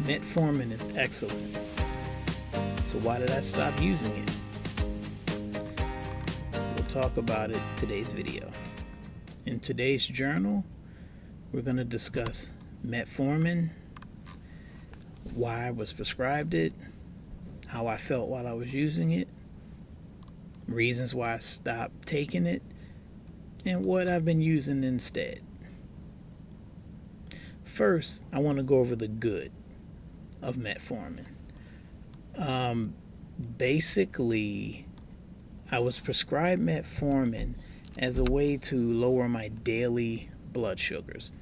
Metformin is excellent. So why did I stop using it? We'll talk about it in today's video. In today's journal, we're going to discuss metformin, why I was prescribed it, how I felt while I was using it, reasons why I stopped taking it, and what I've been using instead. First, I want to go over the good of metformin. Basically, I was prescribed metformin as a way to lower my daily blood sugars,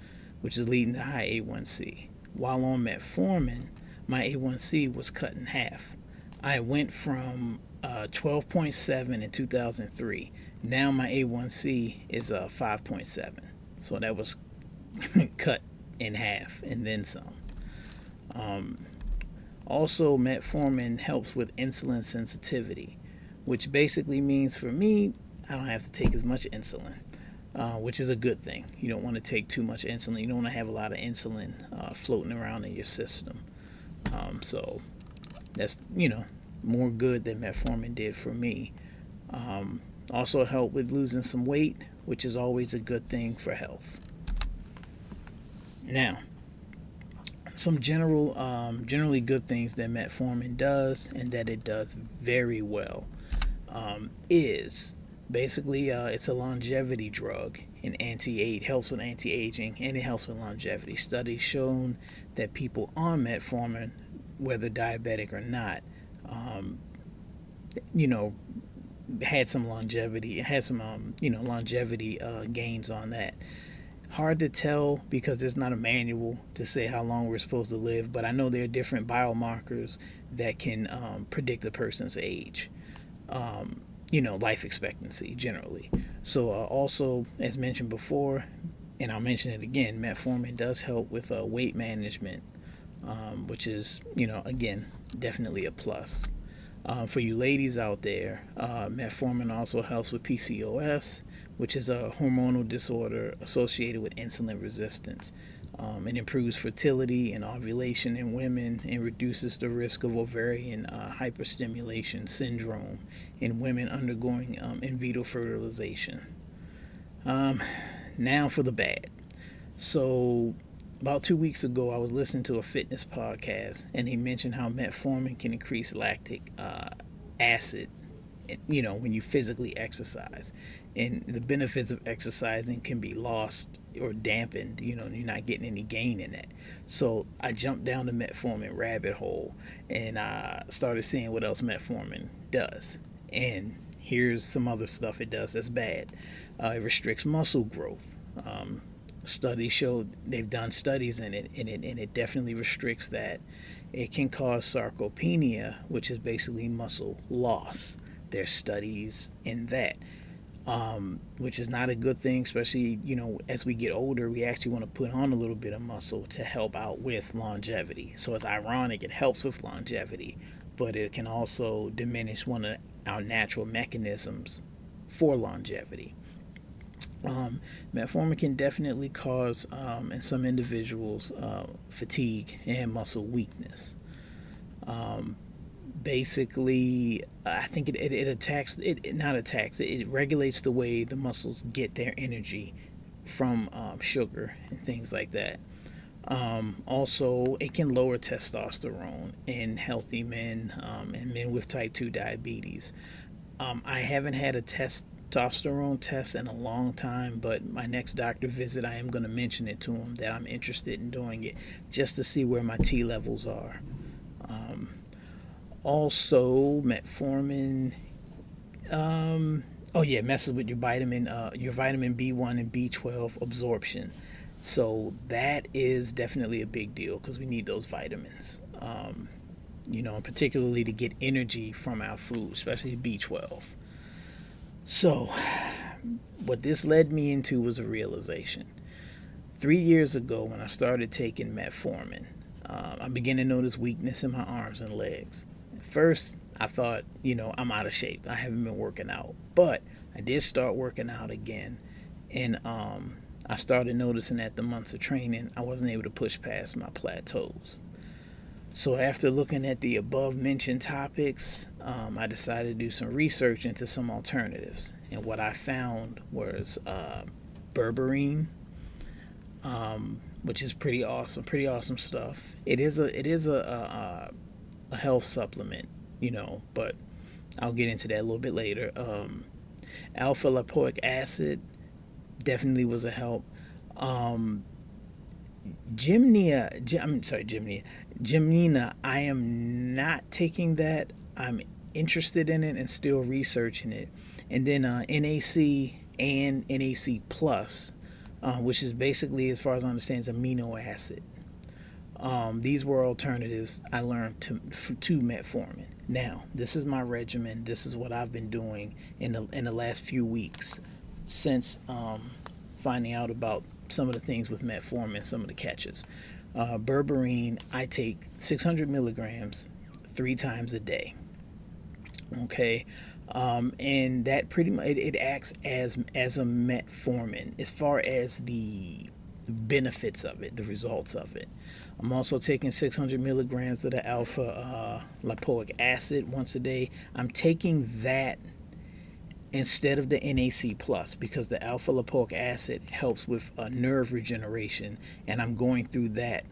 which is leading to high A1C. While on metformin, my A1C was cut in half. I went from 12.7 in 2003. Now my A1C is 5.7. So that was cut in half and then some. Also, metformin helps with insulin sensitivity, which basically means for me, I don't have to take as much insulin, which is a good thing. You don't want to take too much insulin. You don't want to have a lot of insulin floating around in your system. So that's, more good than metformin did for me. Also help with losing some weight, which is always a good thing for health. Now, some generally good things that metformin does, and that it does very well, is basically it's a longevity drug. Helps with anti-aging, and it helps with longevity. Studies shown that people on metformin, whether diabetic or not, had some longevity gains on that. Hard to tell because there's not a manual to say how long we're supposed to live, but I know there are different biomarkers that can predict a person's age, life expectancy generally. So also, as mentioned before, and I'll mention it again, metformin does help with weight management, which is, again, definitely a plus. For you ladies out there, metformin also helps with PCOS, which is a hormonal disorder associated with insulin resistance. It improves fertility and ovulation in women and reduces the risk of ovarian hyperstimulation syndrome in women undergoing in vitro fertilization. Now for the bad. So about 2 weeks ago, I was listening to a fitness podcast, and he mentioned how metformin can increase lactic acid, when you physically exercise. And the benefits of exercising can be lost or dampened, you're not getting any gain in that. So I jumped down the metformin rabbit hole, and I started seeing what else metformin does. And here's some other stuff it does that's bad. It restricts muscle growth. Studies show, they've done studies in it, and it definitely restricts that. It can cause sarcopenia, which is basically muscle loss. There's studies in that, which is not a good thing, especially, as we get older, we actually want to put on a little bit of muscle to help out with longevity. So it's ironic, it helps with longevity, but it can also diminish one of our natural mechanisms for longevity. Metformin can definitely cause, in some individuals, fatigue and muscle weakness. Basically, I think it regulates the way the muscles get their energy from sugar and things like that. Also, it can lower testosterone in healthy men and men with type 2 diabetes. I haven't had a testosterone test in a long time, but my next doctor visit, I am going to mention it to him that I'm interested in doing it just to see where my T levels are. Also, metformin, messes with your vitamin B1 and B12 absorption. So that is definitely a big deal because we need those vitamins, and particularly to get energy from our food, especially B12. So what this led me into was a realization. 3 years ago, when I started taking metformin, I began to notice weakness in my arms and legs. At first, I thought, I'm out of shape. I haven't been working out. But I did start working out again. And I started noticing that the months of training, I wasn't able to push past my plateaus. So after looking at the above mentioned topics, I decided to do some research into some alternatives. And what I found was berberine, which is pretty awesome stuff. It is a health supplement, but I'll get into that a little bit later. Alpha lipoic acid definitely was a help. Um, Gymnina. I am not taking that. I'm interested in it and still researching it. And then NAC and NAC plus, which is basically, as far as I understand, is amino acid. These were alternatives I learned to metformin. Now, this is my regimen. This is what I've been doing in the last few weeks since finding out about some of the things with metformin, some of the catches. Berberine, I take 600 milligrams 3 times a day. Okay, and that pretty much it acts as a metformin as far as the benefits of it, the results of it. I'm also taking 600 milligrams of the alpha lipoic acid once a day. I'm taking that instead of the NAC plus because the alpha lipoic acid helps with nerve regeneration, and I'm going through that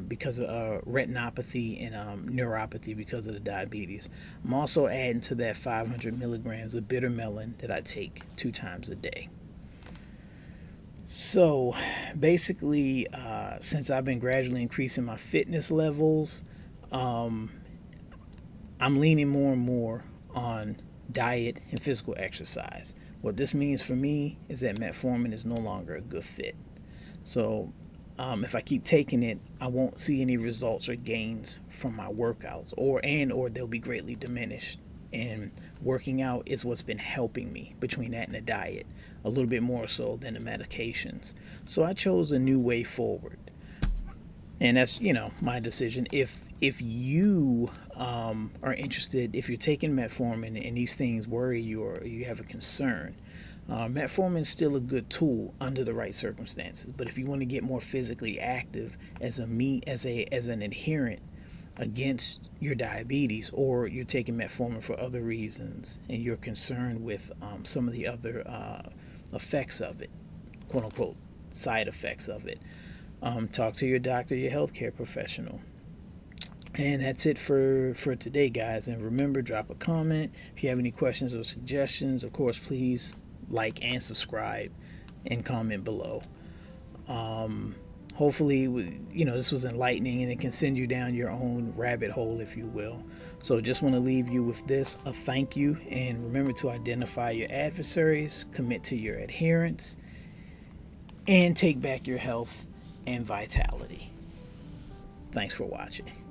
because of retinopathy and neuropathy because of the diabetes. I'm also adding to that 500 milligrams of bitter melon that I take 2 times a day. So basically, since I've been gradually increasing my fitness levels, um, I'm leaning more and more on diet and physical exercise. What this means for me is that metformin is no longer a good fit. So if I keep taking it, I won't see any results or gains from my workouts, or they'll be greatly diminished. And working out is what's been helping me between that and the diet, a little bit more so than the medications. So I chose a new way forward, and that's my decision. If you are interested, if you're taking metformin and these things worry you or you have a concern, metformin is still a good tool under the right circumstances. But if you want to get more physically active as an adherent against your diabetes, or you're taking metformin for other reasons and you're concerned with some of the other effects of it, quote unquote side effects of it, talk to your doctor, your healthcare professional. And that's it for today, guys. And remember, drop a comment if you have any questions or suggestions. Of course, please like and subscribe and comment below. Hopefully, this was enlightening and it can send you down your own rabbit hole, if you will. So just want to leave you with this, a thank you. And remember to identify your adversaries, commit to your adherence, and take back your health and vitality. Thanks for watching.